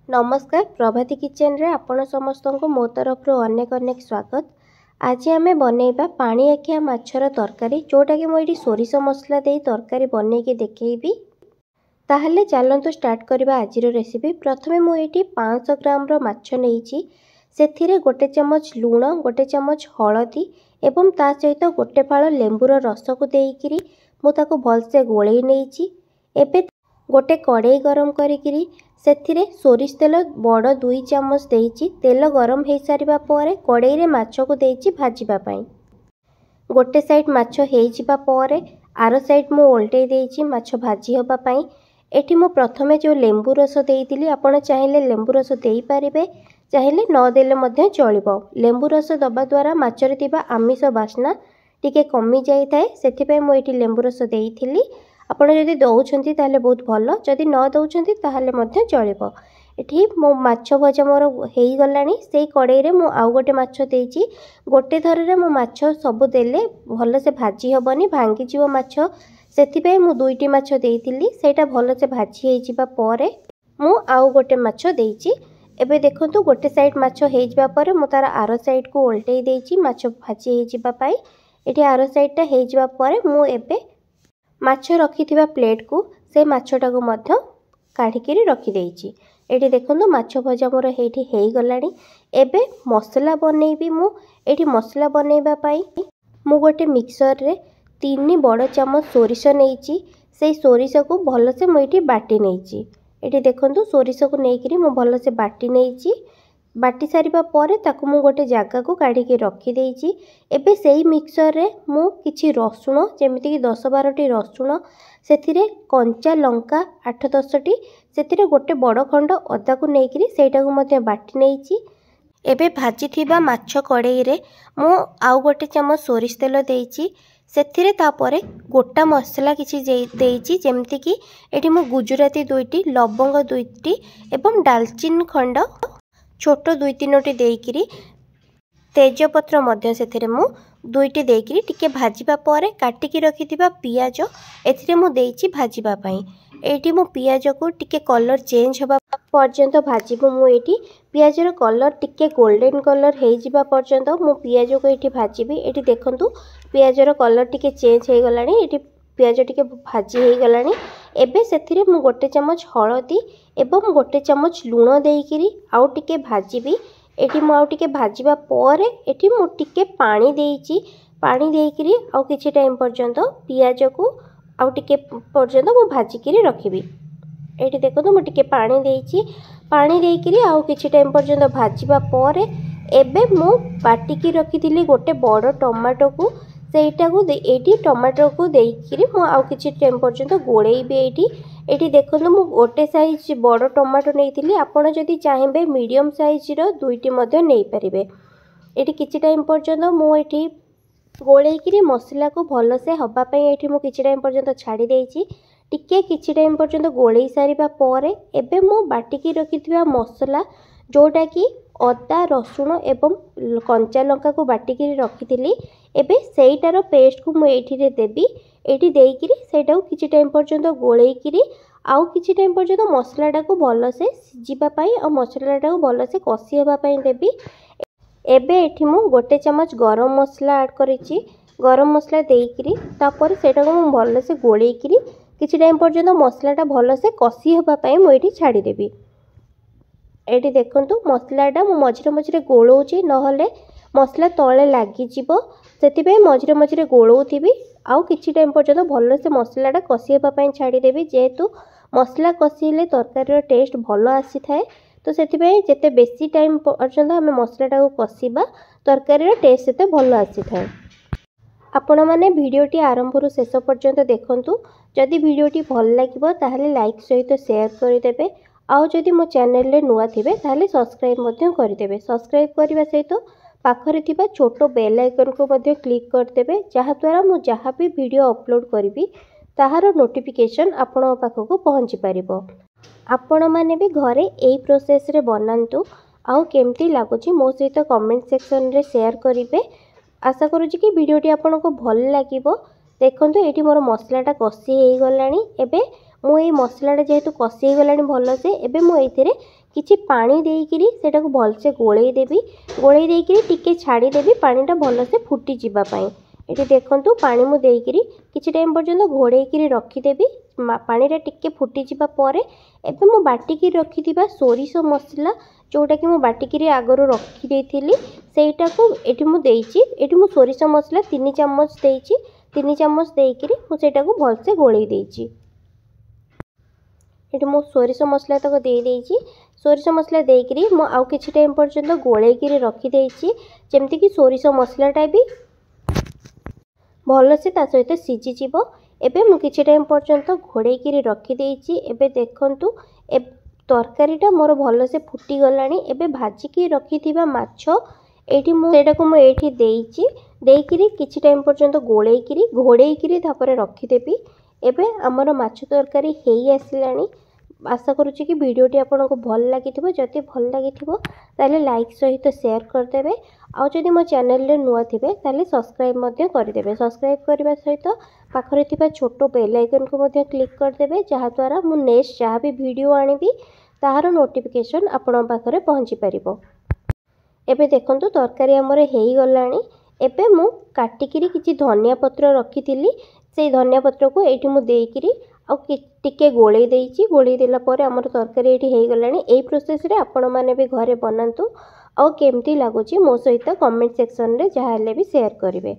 नमस्कार प्रभाती किचन रे आपण समस्त को मो तरफ अनेक अनेक स्वागत। आज आम बनइबा पानी आखिया माछर तरकारी जोटा कि मुझे सोरिष मसला दे तरकारी बनईकी देखी। ताहले चलतु स्टार्ट करबा आज रेसिपी। प्रथमे मुझे 500 ग्राम माछ नहीं से गोटे चमच लुण गोटे चमच हलदी एवं ता सहित गोटे फाड़ लेंबूर रस को देकरी मुझे भलसे गोले नहीं। एबे गोटे कड़े गरम करी से सोरिष तेल बड़ 2 चामच देइछि। तेल गरम हो सारिबा परे कड़े रे माछ को देइछि भाजिबा पई। गोटे साइड माछ हो जिबा परे आर साइड मु उल्टे देइछि माछ भाजी होबा पई। एठी मु प्रथमे जो लेंबू रस देइतिली आपण चाहिले लेंबू रस देई पारिबे, चाहिले न देले मध्य चलिबो। लेंबू रस दबा द्वारा माछरे तिबा आमिष बास्ना टिके कमी जाई थाए, सेथि पई मु एठी लेंबू रस देइतिली। आपण जदि दउछंती ताले बहुत भलो, जदि न दउछंती ताले मध्य चलिबो। एठी मो माछ भजा मोर हेई गलानी। सेई कड़ाई रे मु आउ गोटे माछ देइछि। गोटे थर रे मु माछ सब देले भलो से भाजी हबनी, भांगी जीवो माछ, सेथि पई मु 2टी माछ देइतिली। सेटा भलो से भाजी हेई जिबा परे मु आउ गोटे माछ देइछि। एबे देखंतु गोटे साइड माछ हेई जिबा परे मु तार आरो साइड को उल्टेई देइछि माछ भाजी हेई जिबा पई। एठी आरो साइडटा हेई जिबा परे मु एबे माछ रखिथिबा प्लेट को से माछटा को मध्य काढ़िकी रखी देइछि। एठी देखंतु माछ भजा मोर हेठी हेई गलानी। एबे मसला बनेइबी। मु एठी मसला बनेइबा पई मु गोटे मिक्सर रे 3 बड़ चामच सोरिष नेइछि। सेई सोरिष को भलो से मु एठी बाटी नेइछि। एठी देखंतु सोरिष को नेइकरी मु भलो से बाटी नेइछि। बाटी सारिबा परे ताकु मु गोटे जागा को काढ़िकी रखी देइछि। एबे सेई मिक्सर रे मु किछि रसुण जेमिति कि 10-12 टी रसुण, सेथिरे कंचा लंका 8-10 टी, सेथिरे गोटे बड़ खंड अदा को नेइकरी सेटा को मते बाटी नेइछि। एबे भाजी थिबा माछ कड़ाई रे मु आउ गोटे चमच सोरिष तेल देइछि। सेथिरे तापरे गोटा मसला किछि देइछि जेमिति कि एठी मु गुजराती 2टी, लवंग 2टी एवं दालचीनी खंड छोटो 2-3टी देइकिरी, तेजपत्र मध्य सेथिरे मु 2टी देइकिरी टिके भाजिबा परे काटिकी रखिथिबा पियाज एथिरे मु देइछि भाजिबा पई। एठी मु पियाज को टिके कलर चेंज होबा पर्यंत भाजिबो। मु एठी पियाज रो कलर टिके गोल्डन कलर हेई जिबा पर्यंत मु पियाज को एठी भाजिबी। एठी देखंतु पियाज रो कलर टिके चेंज हेई गलानी। एठी पियाज टिके भाजी हेई गलानी। एबे सेथिरे मु गोटे चमच हलदी एवं गोटे चमच लुण देइकिरी आउ टिके भाजिबी। एठी मु आउ टिके भाजिबा परे एठी मु टिके पानी देइछि। पानी देइकिरी आउ किछि टाइम पर्यंत पियाज को आउ टिके पर्यंत मु भाजिकिरी रखिबी। एठी देखंतु मु टिके पानी देइछि। पानी देइकिरी आउ किछि टाइम पर्यंत भाजिबा परे एबे मु बाटिकी रखिथिली गोटे बड़ टमाटो को सेटा को एठी टमाटो को देइकिरी मु आउ किछि टाइम पर्यंत गोळेइबे। एठी देखंतु मु गोटे साइज बड़ टमाटो नेइथिली। आपण जदि चाहेबे मीडियम साइज रो 2टी मध्य नेइ परिबे। एठी किछि टाइम पर्यंत मु एठी गोळेइकिरी मसला को भलो से हबा पई एठी मु किछि टाइम पर्यंत छाडी देइछि। टिके किछि टाइम पर्यंत गोळेइ सारिबा परे एबे मु बाटिकी रखिथिबा मसला जोटा कि अदा रसुण एवं कंचा लंका को बाटिकी रखिथिली, एबे सेइटार पेस्ट को मु एठी रे देबी। एठी देइकिरी सेटा को किछि टाइम पर्यंत गोळेइकिरी आउ किछि टाइम पर्यंत मसलाटा को भलो से सिजिबा पई आ मसलाटा को भलो से कसी हेबा पई देबी। एबे एठी मु गोटे चमच गरम मसला ऐड करिछि। गरम मसला देइकिरी तापर सेटा को मु भलो से गोळेइकिरी किछि टाइम पर्यंत मसलाटा भलो से कसी हेबा पई मु एठी छाडी देबी। एठी देखंतु मसलाटा मु मझिरे मझिरे गोळौछि, नहले मसला तळे लागि जिवो। सेति पे मझिरे मझिरे गोळौथिबी आउ किछि टाइम पर्यंत भलो से मसलाटा कसी हेबा पई छाडी देबी। जेहेतु मसला कसीले तरकारी रो टेस्ट भलो आसी थाए, तो सेति पे जेते बेसी टाइम पर्यंत हम मसलाटा को कसीबा तरकारी रो टेस्ट सेते भलो आसी थाए। आपण माने वीडियोटी आरंभ रु शेष पर्यंत देखंतु। जदि वीडियोटी भल लागिबो ताहले लाइक सहित शेयर करि देबे। आउ जदि मो चैनल रे नुआ थिबे ताहले सब्सक्राइब मध्य करि देबे। सब्सक्राइब करिबा सहित पाखरे थिबा छोटो बेल आइकन को मध्य क्लिक कर देबे, जहा द्वारा मु जहा भी वीडियो अपलोड करिबी ताहार नोटिफिकेशन आपण पाखको पहुंची परिबो। आपण माने भी घरे एई प्रोसेस रे बनांतु। आउ केमती लागुची मो सहित कमेंट सेक्शन रे शेयर करिवे। आशा करूची कि वीडियोटी आपनको भल लागिबो। देखंतु एठी मोर मसलाटा कसी हेई गलानी। एबे मु ए मसलाटा जेहेतु कसी हेई गलानी भलो से, एबे मु एथिरे किछि पानी देइकिरी सेटाको भलसे गोळेई देबी। गोळेई देइकिरी टिके छाड़ी देबी पानीटा भलसे फुटी जिबा पई। एठी देखंतु पानी मु देइकिरी किछि टाइम पर्यंत घोड़ेइकिरी रखिदेबी। पानीटा टिके फुटी जिबा परे एबे मु बाटिकी रखिथिबा सोरिष मसला जोटा कि मु बाटिकी आगरो रखी देइथिली सेटाको एठी मु देइछि। एठी मु सोरिष मसला 3 चम्मच देइछि। 3 चम्मच देइकिरी मु सेटाको भलसे गोळेई देइछि। एठी मु सोरिष मसला तक देई देइछि। सोरिष मसला देइकिरी मु आउ किछि टाइम पर्यंत गोळेइकिरी रखि देइछि जेमति कि सोरिष मसलाटा भी भलसे ता सहित सिझी जीवो। एबे मु किछि टाइम पर्यंत घोड़ेइकिरी रखि देइछि। एबे देखंतु तरकारीटा मोर भलसे फुटी गलानी। एबे भाजिकी रखिथिबा माछो एठी मु सेटाको मु एठी देइछि। देइकिरी किछि टाइम पर्यंत गोळेइकिरी घोड़ेइकिरी तापरे रखि देबी। एबे हमर माछ तरकारी हेई आसिलानी। आशा करूची कि वीडियोटी आपको भल लगी। जदि भल लगी ताले लाइक सहित शेयर करदेवे। आउ जदि मो चैनल रे नुआ थिबे ताले सब्सक्राइब मध्य करदेवे। सब्सक्राइब करबा सहित पाखरे थिबा छोटो बेल आइकन को मध्य क्लिक करदेवे जहा द्वारा मु नेक्स्ट जहाँ भी वीडियो आनिबी ताहार नोटिफिकेशन आपण पाखरे पहुँची पारिबो। एबे देखंतु तरकारी हमर हेई गलानी। एबे मु काटिकिरी किछि धनिया पत्र रखिथिली से धनिया पत्र को एठी मु देइकिरी आ टिके गोळेई देइछि। गोळेई देला परे हमर तरकारी एठी हेई गलानी। एई प्रोसेस रे आपण माने भी घरे बनांतु। आ केमती लागुची मो सहित कमेंट सेक्शन रे जहा हेले भी शेयर करिवे।